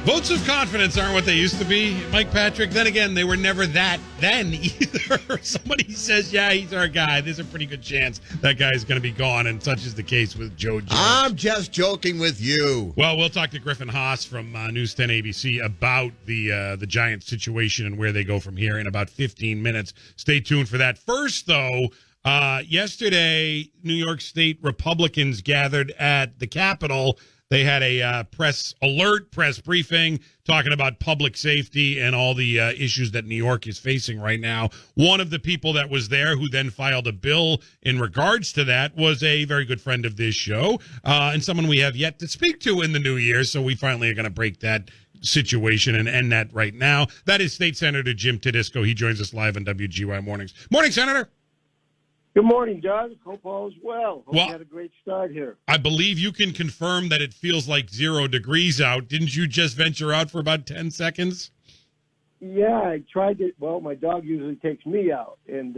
Votes of confidence aren't what they used to be, Mike Patrick. Then again, they were never that then either. Somebody says, yeah, he's our guy. There's a pretty good chance that guy's going to be gone, and such is the case with Joe Judge. I'm just joking with you. Well, we'll talk to Griffin Haas from News 10 ABC about the Giants situation and where they go from here in about 15 minutes. Stay tuned for that. First, though, yesterday, New York State Republicans gathered at the Capitol. They had a press briefing talking about public safety and all the issues that New York is facing right now. One of the people that was there who then filed a bill in regards to that was a very good friend of this show and someone we have yet to speak to in the new year. So we finally are going to break that situation and end that right now. That is State Senator Jim Tedisco. He joins us live on WGY Mornings. Morning, Senator. Good morning, Doug. Hope all is well. Hope Well, you had a great start here. I believe you can confirm that it feels like 0 degrees out. Didn't you just venture out for about 10 seconds? Yeah, I tried to. Well, my dog usually takes me out. And,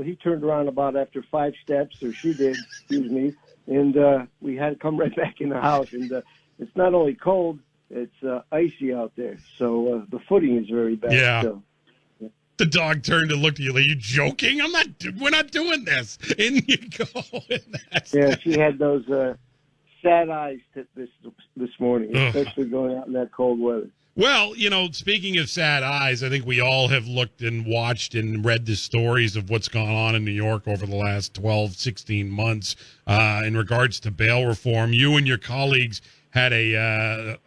he turned around about after 5 steps, or she did, excuse me. And we had to come right back in the house. And it's not only cold, it's icy out there. So the footing is very bad. Yeah. So. The dog turned and looked at you. Are you joking? We're not doing this. In you go. Yeah, she had those sad eyes this morning, especially going out in that cold weather. Well, speaking of sad eyes, I think we all have looked and watched and read the stories of what's gone on in New York over the last 12, 16 months in regards to bail reform. You and your colleagues had I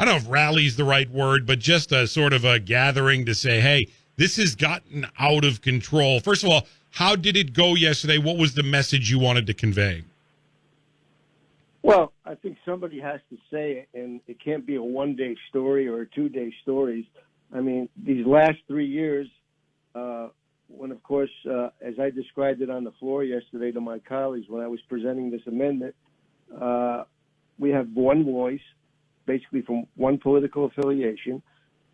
don't know if rally is the right word, but just a sort of a gathering to say, hey, this has gotten out of control. First of all, how did it go yesterday? What was the message you wanted to convey? Well, I think somebody has to say it, and it can't be a one-day story or 2-day stories. I mean, these last 3 years, when, of course, as I described it on the floor yesterday to my colleagues when I was presenting this amendment, we have one voice, basically from one political affiliation,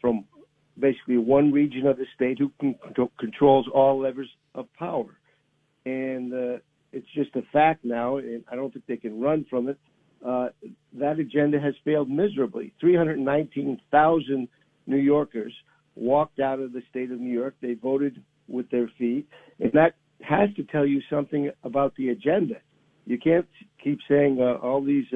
from basically one region of the state who controls all levers of power. And it's just a fact now, and I don't think they can run from it. That agenda has failed miserably. 319,000 New Yorkers walked out of the state of New York. They voted with their feet. And that has to tell you something about the agenda. You can't keep saying all these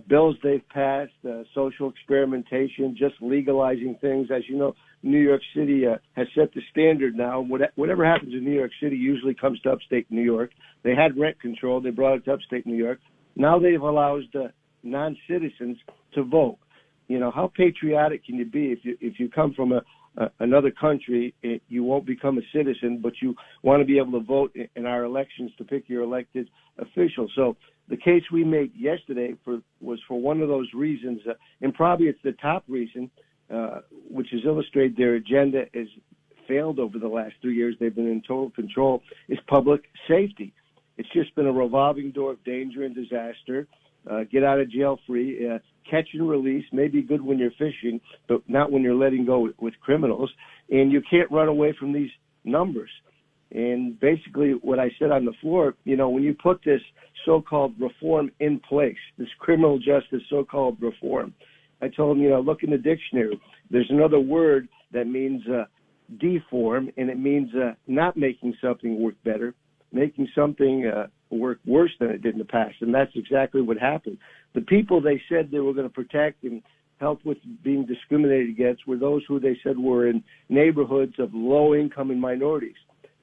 bills they've passed, social experimentation, just legalizing things. As you know, New York City has set the standard now. Whatever happens in New York City usually comes to upstate New York. They had rent control. They brought it to upstate New York. Now they've allowed non-citizens to vote. You know, how patriotic can you be if you come from another country? You won't become a citizen, but you want to be able to vote in our elections to pick your elected officials. So the case we made yesterday was for one of those reasons, and probably it's the top reason, which has illustrated their agenda has failed over the last 3 years. They've been in total control, is public safety. It's just been a revolving door of danger and disaster. Get out of jail free, catch and release, may be good when you're fishing, but not when you're letting go with criminals. And you can't run away from these numbers. And basically what I said on the floor, you know, when you put this so-called reform in place, this criminal justice so-called reform, I told them, you know, look in the dictionary. There's another word that means deform, and it means not making something work better, making something work worse than it did in the past. And that's exactly what happened. The people they said they were going to protect and help with being discriminated against were those who they said were in neighborhoods of low income and minorities.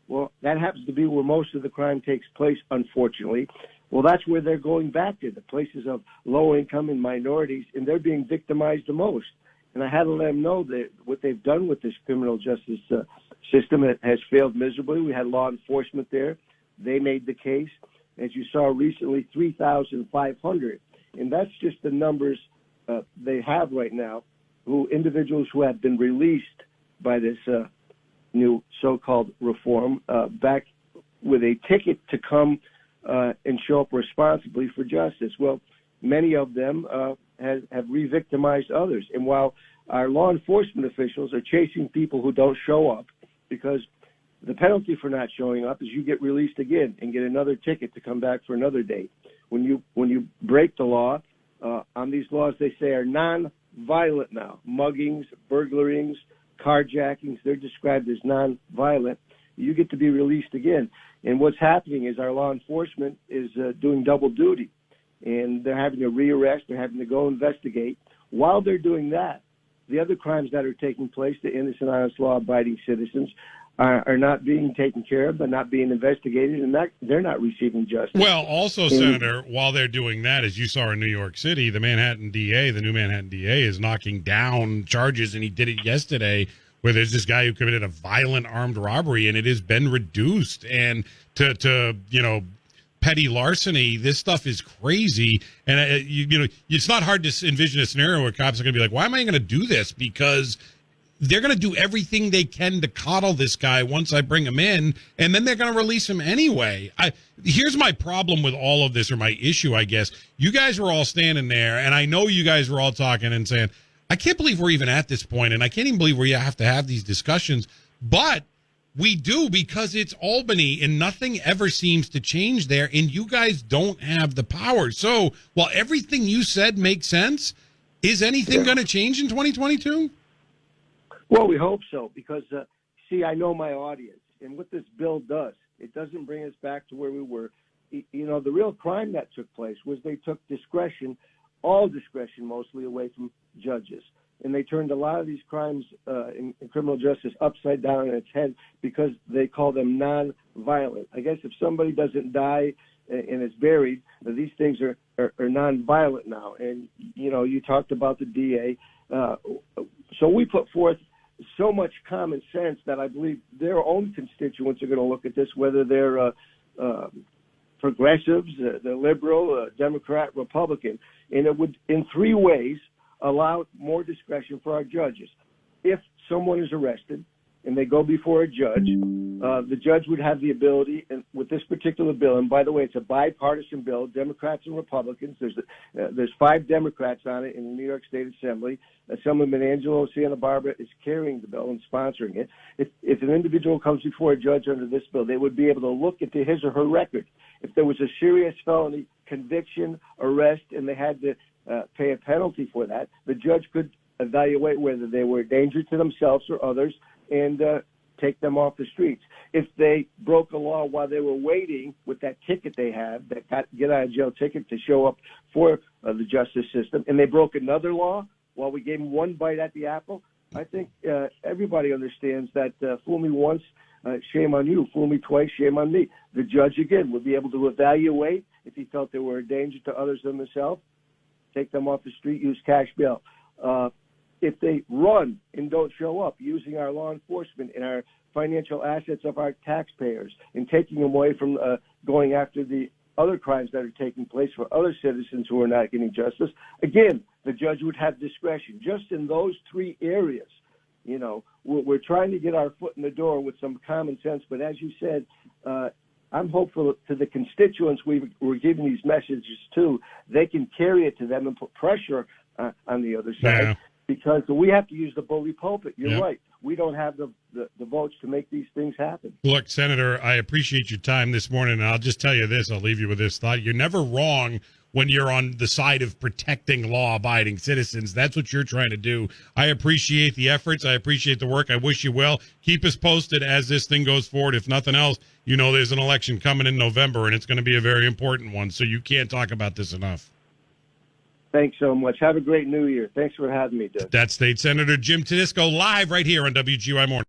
Well, that happens to be where most of the crime takes place, unfortunately. Well, that's where they're going back to, the places of low income and minorities, and they're being victimized the most. And I had to let them know that what they've done with this criminal justice system has failed miserably. We had law enforcement there. They made the case. As you saw recently, 3,500. And that's just the numbers they have right now, individuals who have been released by this new so-called reform back with a ticket to come and show up responsibly for justice. Well, many of them have re-victimized others. And while our law enforcement officials are chasing people who don't show up, because the penalty for not showing up is you get released again and get another ticket to come back for another date. When you break the law, on these laws they say are non-violent now. Muggings, burglaries, carjackings, they're described as non-violent. You get to be released again. And what's happening is our law enforcement is doing double duty. And they're having to rearrest, they're having to go investigate. While they're doing that, the other crimes that are taking place, the innocent, honest, law-abiding citizens, are not being taken care of, they're not being investigated, and they're not receiving justice. Well, also, Senator, while they're doing that, as you saw in New York City, the Manhattan DA, the new Manhattan DA, is knocking down charges, and he did it yesterday, where there's this guy who committed a violent armed robbery, and it has been reduced. And to petty larceny, this stuff is crazy. And, it's not hard to envision a scenario where cops are going to be like, why am I going to do this? Because they're going to do everything they can to coddle this guy once I bring him in, and then they're going to release him anyway. Here's my problem with all of this, or my issue, I guess. You guys were all standing there, and I know you guys were all talking and saying, I can't believe we're even at this point, and I can't even believe we have to have these discussions. But we do, because it's Albany, and nothing ever seems to change there, and you guys don't have the power. So while everything you said makes sense, is anything going to change in 2022? Well, we hope so, because, I know my audience, and what this bill does, it doesn't bring us back to where we were. The real crime that took place was they took discretion, all discretion mostly, away from judges. And they turned a lot of these crimes in criminal justice upside down in its head because they call them non-violent. I guess if somebody doesn't die and is buried, these things are non-violent now. And, you talked about the DA. So we put forth so much common sense that I believe their own constituents are going to look at this, whether they're progressives, they're liberal, Democrat, Republican, and it would, in three ways, allow more discretion for our judges. If someone is arrested and they go before a judge, the judge would have the ability, and with this particular bill, and by the way, it's a bipartisan bill, Democrats and Republicans. There's 5 Democrats on it in the New York State Assembly. Assemblyman Angelo Santa Barbara is carrying the bill and sponsoring it. If an individual comes before a judge under this bill, they would be able to look at his or her record. If there was a serious felony conviction, arrest, and they had to pay a penalty for that, the judge could evaluate whether they were a danger to themselves or others and take them off the streets. If they broke a law while they were waiting with that ticket they have, that get out of jail ticket to show up for the justice system, and they broke another law while we gave them one bite at the apple, I think everybody understands that fool me once, shame on you. Fool me twice, shame on me. The judge, again, would be able to evaluate if he felt they were a danger to others than themselves, take them off the street, use cash bail. If they run and don't show up, using our law enforcement and our financial assets of our taxpayers and taking them away from going after the other crimes that are taking place for other citizens who are not getting justice, again, the judge would have discretion. Just in those 3 areas, we're trying to get our foot in the door with some common sense. But as you said, I'm hopeful to the constituents we're giving these messages to, they can carry it to them and put pressure on the other side. Yeah. Because we have to use the bully pulpit. You're right. We don't have the votes to make these things happen. Look, Senator, I appreciate your time this morning, and I'll just tell you this. I'll leave you with this thought. You're never wrong when you're on the side of protecting law-abiding citizens. That's what you're trying to do. I appreciate the efforts. I appreciate the work. I wish you well. Keep us posted as this thing goes forward. If nothing else, there's an election coming in November, and it's going to be a very important one, so you can't talk about this enough. Thanks so much. Have a great New Year. Thanks for having me, Doug. That's State Senator Jim Tedisco live right here on WGY Morning.